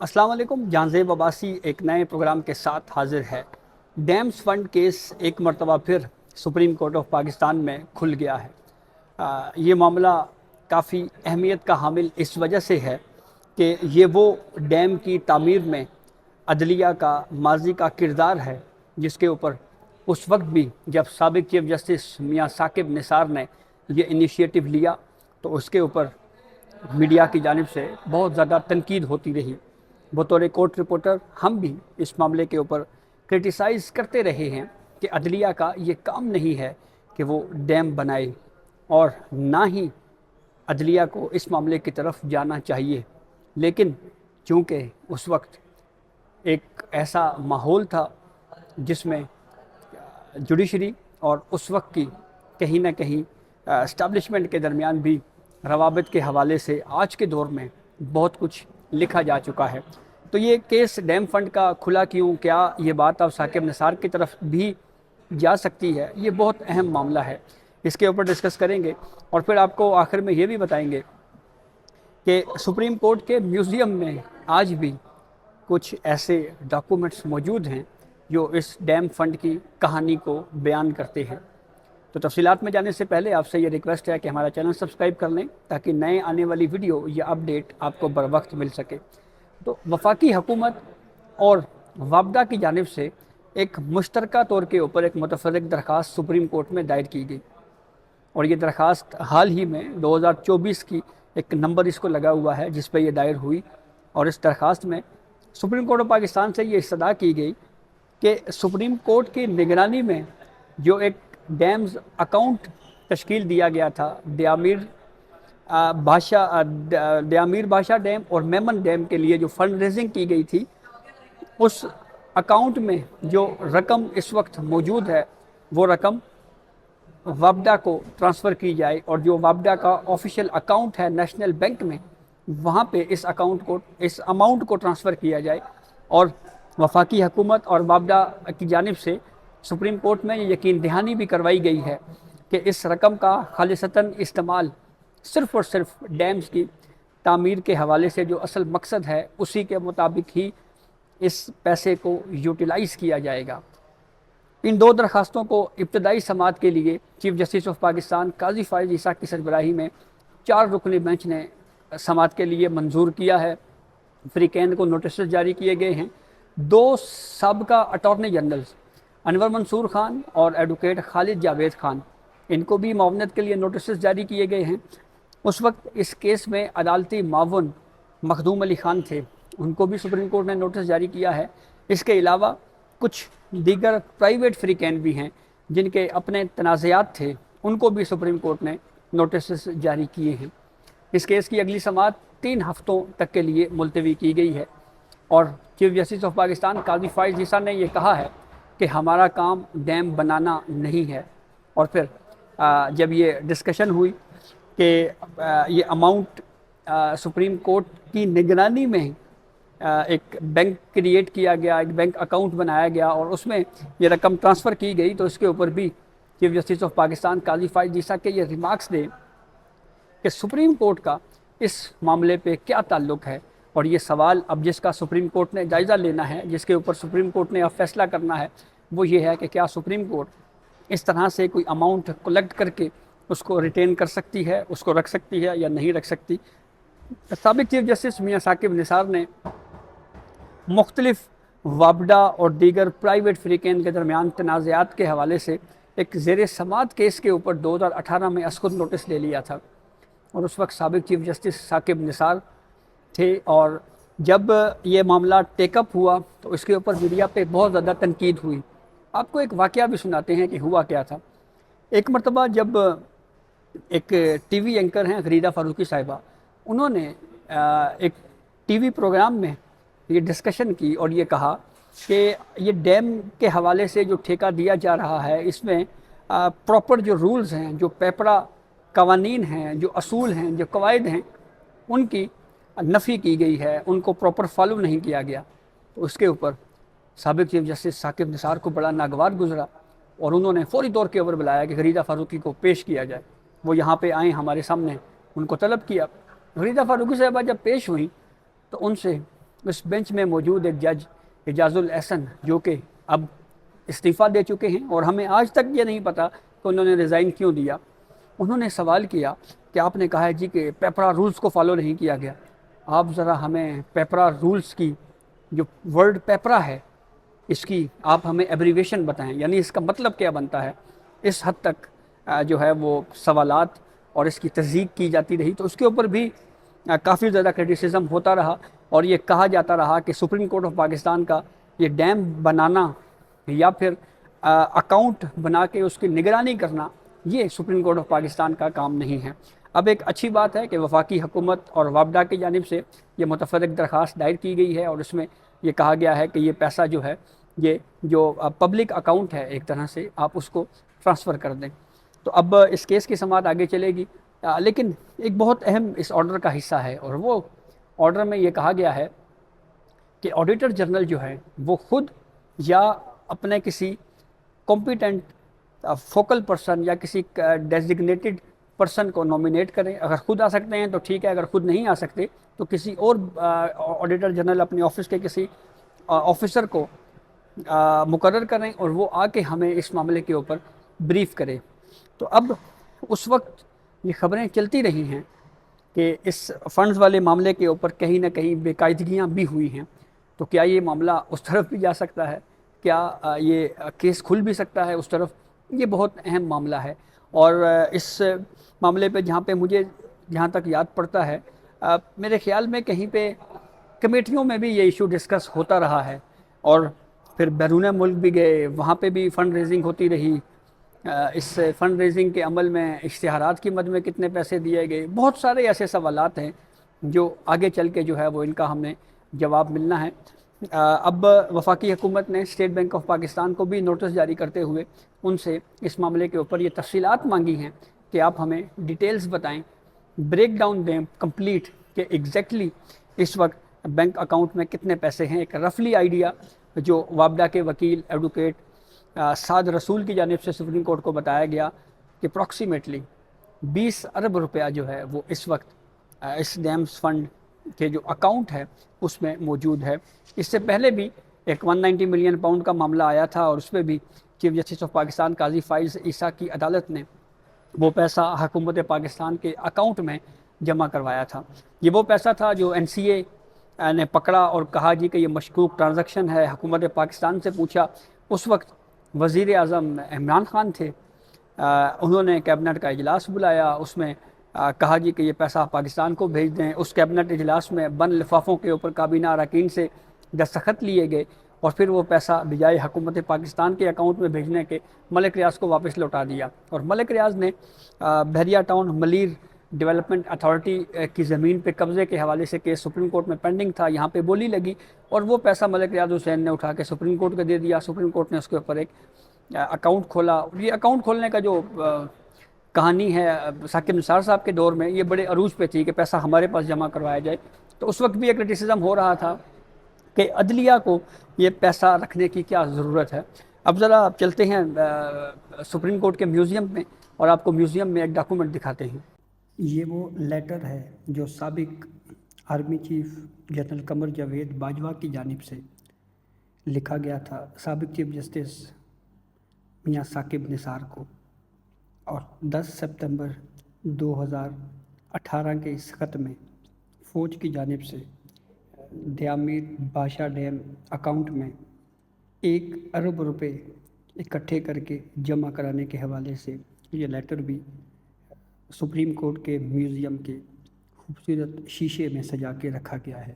अस्सलाम वालेकुम। जानज़ेब अब्बासी एक नए प्रोग्राम के साथ हाजिर है। डैम्स फंड केस एक मरतबा फिर सुप्रीम कोर्ट ऑफ पाकिस्तान में खुल गया है। ये मामला काफ़ी अहमियत का हामिल इस वजह से है कि ये वो डैम की तामीर में अदलिया का माजी का किरदार है जिसके ऊपर उस वक्त भी जब साबिक चीफ जस्टिस मियां साकिब निसार ने ये इनिशिएटिव लिया तो उसके ऊपर मीडिया की जानिब से बहुत ज़्यादा तनकीद होती रही। बतौर कोर्ट रिपोर्टर हम भी इस मामले के ऊपर क्रिटिसाइज़ करते रहे हैं कि अदलिया का ये काम नहीं है कि वो डैम बनाए और ना ही अदलिया को इस मामले की तरफ जाना चाहिए। लेकिन चूँकि उस वक्त एक ऐसा माहौल था जिसमें जुडिशरी और उस वक्त की कहीं ना कहीं इस्टेब्लिशमेंट के दरमियान भी रवाबित के हवाले से आज के दौर में बहुत कुछ लिखा जा चुका है। तो ये केस डैम फंड का खुला क्यों, क्या ये बात अब साकिब निसार की तरफ भी जा सकती है, ये बहुत अहम मामला है। इसके ऊपर डिस्कस करेंगे और फिर आपको आखिर में ये भी बताएंगे कि सुप्रीम कोर्ट के म्यूज़ियम में आज भी कुछ ऐसे डॉक्यूमेंट्स मौजूद हैं जो इस डैम फंड की कहानी को बयान करते हैं। तो तफसीलात में जाने से पहले आपसे ये रिक्वेस्ट है कि हमारा चैनल सब्सक्राइब कर लें ताकि नए आने वाली वीडियो या अपडेट आपको बर वक्त मिल सके। तो वफाकी हुकूमत और वापडा की जानिब से एक मुश्तरका तौर के ऊपर एक मुतफर्रिक दरख्वास्त सुप्रीम कोर्ट में दायर की गई और ये दरख्वास्त हाल ही में 2024 की एक नंबर इसको लगा हुआ है जिस पर यह दायर हुई। और इस दरख्वास्त में सुप्रीम कोर्ट ऑफ पाकिस्तान से ये इस्तदा की गई कि सुप्रीम कोर्ट की निगरानी में जो एक डैम्स अकाउंट तश्कील दिया गया था दयामीर बाशा डैम और मेमन डैम के लिए जो फंड रेजिंग की गई थी, उस अकाउंट में जो रकम इस वक्त मौजूद है वो रकम वापडा को ट्रांसफ़र की जाए और जो वापडा का ऑफिशियल अकाउंट है नेशनल बैंक में वहाँ पे इस अमाउंट को ट्रांसफ़र किया जाए। और वफाकी हुकूमत और वापडा की जानिब से सुप्रीम कोर्ट में ये यकीन दहानी भी करवाई गई है कि इस रकम का खालिसतन इस्तेमाल सिर्फ़ और सिर्फ डैम्स की तामीर के हवाले से जो असल मकसद है उसी के मुताबिक ही इस पैसे को यूटिलाइज़ किया जाएगा। इन दो दरखास्तों को इब्तदाई समाअत के लिए चीफ जस्टिस ऑफ पाकिस्तान काजी फायज़ ईसा की सरबराही में 4 रुकनी बेंच ने समाअत के लिए मंजूर किया है। फ्रीकैन को नोटिस जारी किए गए हैं। 2 साबका अटॉर्नी जनरल्स अनवर मंसूर खान और एडवोकेट खालिद जावेद खान, इनको भी मावनत के लिए नोटिस जारी किए गए हैं। उस वक्त इस केस में अदालती मावन मखदूम अली खान थे, उनको भी सुप्रीम कोर्ट ने नोटिस जारी किया है। इसके अलावा कुछ दीगर प्राइवेट फ्रीकैन भी हैं जिनके अपने तनाज़ात थे, उनको भी सुप्रीम कोर्ट ने नोटिस जारी किए हैं। इस केस की अगली समाअत 3 हफ्तों तक के लिए मुलतवी की गई है और चीफ जस्टिस ऑफ पाकिस्तान काजी फायज़ ईसा ने यह कहा है कि हमारा काम डैम बनाना नहीं है। और फिर जब ये डिस्कशन हुई कि ये अमाउंट सुप्रीम कोर्ट की निगरानी में एक बैंक क्रिएट किया गया, एक बैंक अकाउंट बनाया गया और उसमें ये रकम ट्रांसफ़र की गई, तो इसके ऊपर भी चीफ जस्टिस ऑफ पाकिस्तान काजी फायज़ ईसा के ये रिमार्क्स दें कि सुप्रीम कोर्ट का इस मामले पे क्या ताल्लुक़ है। और ये सवाल अब जिसका सुप्रीम कोर्ट ने जायज़ा लेना है, जिसके ऊपर सुप्रीम कोर्ट ने अब फैसला करना है, वो ये है कि क्या सुप्रीम कोर्ट इस तरह से कोई अमाउंट कलेक्ट करके उसको रिटेन कर सकती है, उसको रख सकती है या नहीं रख सकती। साबिक चीफ जस्टिस मियां साकिब निसार ने मुख्तलिफ वापडा और दीगर प्राइवेट फ्रीकैन के दरमियान तनाज़ात के हवाले से एक ज़ेर समाअत केस के ऊपर 2018 में असखुद नोटिस ले लिया था और उस वक्त साबिक चीफ जस्टिस साकिब निसार थे। और जब ये मामला टेकअप हुआ तो इसके ऊपर मीडिया पे बहुत ज़्यादा तनकीद हुई। आपको एक वाक़या भी सुनाते हैं कि हुआ क्या था। एक मरतबा जब एक टीवी एंकर हैं गरीदा फ़ारूकी साहिबा, उन्होंने एक टीवी प्रोग्राम में ये डिस्कशन की और ये कहा कि ये डैम के हवाले से जो ठेका दिया जा रहा है इसमें प्रॉपर जो रूल्स हैं, जो पेपरा कवानीन हैं, जो असूल हैं, जो कवायद हैं, उनकी नफ़ी की गई है, उनको प्रॉपर फॉलो नहीं किया गया। तो उसके ऊपर साबिक चीफ जस्टिस साकिब निसार को बड़ा नागवार गुजरा और उन्होंने फ़ौरी तौर के ऊपर बुलाया कि गरीदा फ़ारूकी को पेश किया जाए। वो यहाँ पे आए हमारे सामने, उनको तलब किया। गरीदा फ़ारूकी साहबा जब पेश हुई तो उनसे اس بینچ میں موجود ایک جج اعجاز الاحسن جو کہ اب استعفیٰ دے چکے ہیں اور ہمیں آج تک یہ نہیں پتا کہ انہوں نے ریزائن کیوں دیا. انہوں نے سوال کیا کہ آپ نے کہا ہے جی کہ پیپرا رولز کو فالو نہیں کیا گیا. آپ ذرا ہمیں پیپرا رولز کی جو ورڈ پیپرا ہے اس کی آپ ہمیں ایبریویشن بتائیں, یعنی اس کا مطلب کیا بنتا ہے. اس حد تک جو ہے وہ سوالات اور اس کی تصدیق کی جاتی رہی, تو اس کے اوپر بھی کافی زیادہ کرٹیسزم ہوتا رہا اور یہ کہا جاتا رہا کہ سپریم کورٹ آف پاکستان کا یہ ڈیم بنانا یا پھر اکاؤنٹ بنا کے اس کی نگرانی کرنا یہ سپریم کورٹ آف پاکستان کا کام نہیں ہے. اب ایک اچھی بات ہے کہ وفاقی حکومت اور وابڈا کی جانب سے یہ متفرق درخواست دائر کی گئی ہے اور اس میں یہ کہا گیا ہے کہ یہ پیسہ جو ہے یہ جو پبلک اکاؤنٹ ہے ایک طرح سے آپ اس کو ٹرانسفر کر دیں. تو اب اس کیس کی سماعت آگے چلے گی, لیکن ایک بہت اہم اس آرڈر کا حصہ ہے اور وہ آرڈر میں یہ کہا گیا ہے کہ آڈیٹر جنرل جو ہے وہ خود یا اپنے کسی کمپیٹنٹ فوکل پرسن یا کسی ڈیزگنیٹڈ پرسن کو نومینیٹ کریں. اگر خود آ سکتے ہیں تو ٹھیک ہے, اگر خود نہیں آ سکتے تو کسی اور آڈیٹر جنرل اپنے آفس کے کسی آفیسر کو مقرر کریں اور وہ آ کے ہمیں اس معاملے کے اوپر بریف کرے. تو اب اس وقت یہ خبریں چلتی رہی ہیں کہ اس فنڈز والے معاملے کے اوپر کہیں نہ کہیں بے قاعدگیاں بھی ہوئی ہیں. تو کیا یہ معاملہ اس طرف بھی جا سکتا ہے, کیا یہ کیس کھل بھی سکتا ہے اس طرف؟ یہ بہت اہم معاملہ ہے. اور اس معاملے پہ مجھے جہاں تک یاد پڑتا ہے میرے خیال میں کہیں پہ کمیٹیوں میں بھی یہ ایشو ڈسکس ہوتا رہا ہے اور پھر بیرون ملک بھی گئے, وہاں پہ بھی فنڈ ریزنگ ہوتی رہی. اس فنڈ ریزنگ کے عمل میں اشتہارات کی مد میں کتنے پیسے دیے گئے, بہت سارے ایسے سوالات ہیں جو آگے چل کے جو ہے وہ ان کا ہمیں جواب ملنا ہے. اب وفاقی حکومت نے اسٹیٹ بینک آف پاکستان کو بھی نوٹس جاری کرتے ہوئے ان سے اس معاملے کے اوپر یہ تفصیلات مانگی ہیں کہ آپ ہمیں ڈیٹیلز بتائیں, بریک ڈاؤن دیں کمپلیٹ کہ ایگزیکٹلی اس وقت بینک اکاؤنٹ میں کتنے پیسے ہیں. ایک رفلی آئیڈیا جو وابڈا کے وکیل ایڈوکیٹ سعد رسول کی جانب سے سپریم کورٹ کو بتایا گیا کہ اپروکسیمیٹلی 20 ارب روپیہ جو ہے وہ اس وقت اس ڈیمز فنڈ کے جو اکاؤنٹ ہے اس میں موجود ہے. اس سے پہلے بھی ایک 190 ملین پاؤنڈ کا معاملہ آیا تھا اور اس میں بھی چیف جسٹس آف پاکستان قاضی فائز عیسیٰ کی عدالت نے وہ پیسہ حکومت پاکستان کے اکاؤنٹ میں جمع کروایا تھا. یہ وہ پیسہ تھا جو NCA نے پکڑا اور کہا جی کہ یہ مشکوک ٹرانزیکشن ہے. حکومت پاکستان سے پوچھا, اس وقت وزیر اعظم عمران خان تھے, انہوں نے کیبنٹ کا اجلاس بلایا, اس میں کہا جی کہ یہ پیسہ پاکستان کو بھیج دیں. اس کیبنٹ اجلاس میں بند لفافوں کے اوپر کابینہ اراکین سے دستخط لیے گئے اور پھر وہ پیسہ بجائے حکومت پاکستان کے اکاؤنٹ میں بھیجنے کے ملک ریاض کو واپس لوٹا دیا. اور ملک ریاض نے بحریہ ٹاؤن ملیر ڈیولپمنٹ اتھارٹی کی زمین پہ قبضے کے حوالے سے کیس سپریم کورٹ میں پینڈنگ تھا, یہاں پہ بولی لگی اور وہ پیسہ ملک ریاض حسین نے اٹھا کے سپریم کورٹ کو دے دیا. سپریم کورٹ نے اس کے اوپر ایک اکاؤنٹ کھولا. یہ اکاؤنٹ کھولنے کا جو کہانی ہے ثاقب نثار صاحب کے دور میں یہ بڑے عروج پہ تھی کہ پیسہ ہمارے پاس جمع کروایا جائے. تو اس وقت بھی ایک کرٹیسزم ہو رہا تھا کہ عدلیہ کو یہ پیسہ رکھنے کی کیا ضرورت ہے. اب ذرا آپ چلتے ہیں سپریم کورٹ کے میوزیم میں اور آپ کو میوزیم میں ایک ڈاکومنٹ دکھاتے ہیں. یہ وہ لیٹر ہے جو سابق army chief general Qamar Javed Bajwa کی جانب سے لکھا گیا تھا سابق چیف جسٹس میاں ثاقب نثار کو, اور 10 سپتمبر 2018 کے اس خط میں فوج کی جانب سے دیامیر بادشاہ ڈیم اکاؤنٹ میں 1 ارب روپے اکٹھے کر کے جمع کرانے کے حوالے سے یہ لیٹر بھی سپریم کورٹ کے میوزیم کے خوبصورت شیشے میں سجا کے رکھا گیا ہے.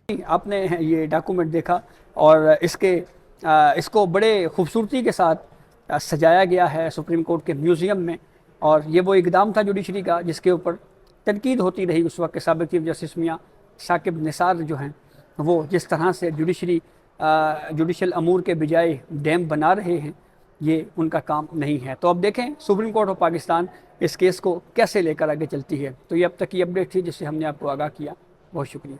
آپ نے یہ ڈاکومنٹ دیکھا اور اس کو بڑے خوبصورتی کے ساتھ سجایا گیا ہے سپریم کورٹ کے میوزیم میں, اور یہ وہ اقدام تھا جوڈیشری کا جس کے اوپر تنقید ہوتی رہی اس وقت کے سابق چیف جسٹس میاں ثاقب نثار جو ہیں وہ جس طرح سے جوڈیشل امور کے بجائے ڈیم بنا رہے ہیں یہ ان کا کام نہیں ہے. تو اب دیکھیں سپریم کورٹ آف پاکستان اس کیس کو کیسے لے کر آگے چلتی ہے. تو یہ اب تک کی اپڈیٹ تھی جس سے ہم نے آپ کو آگاہ کیا. بہت شکریہ.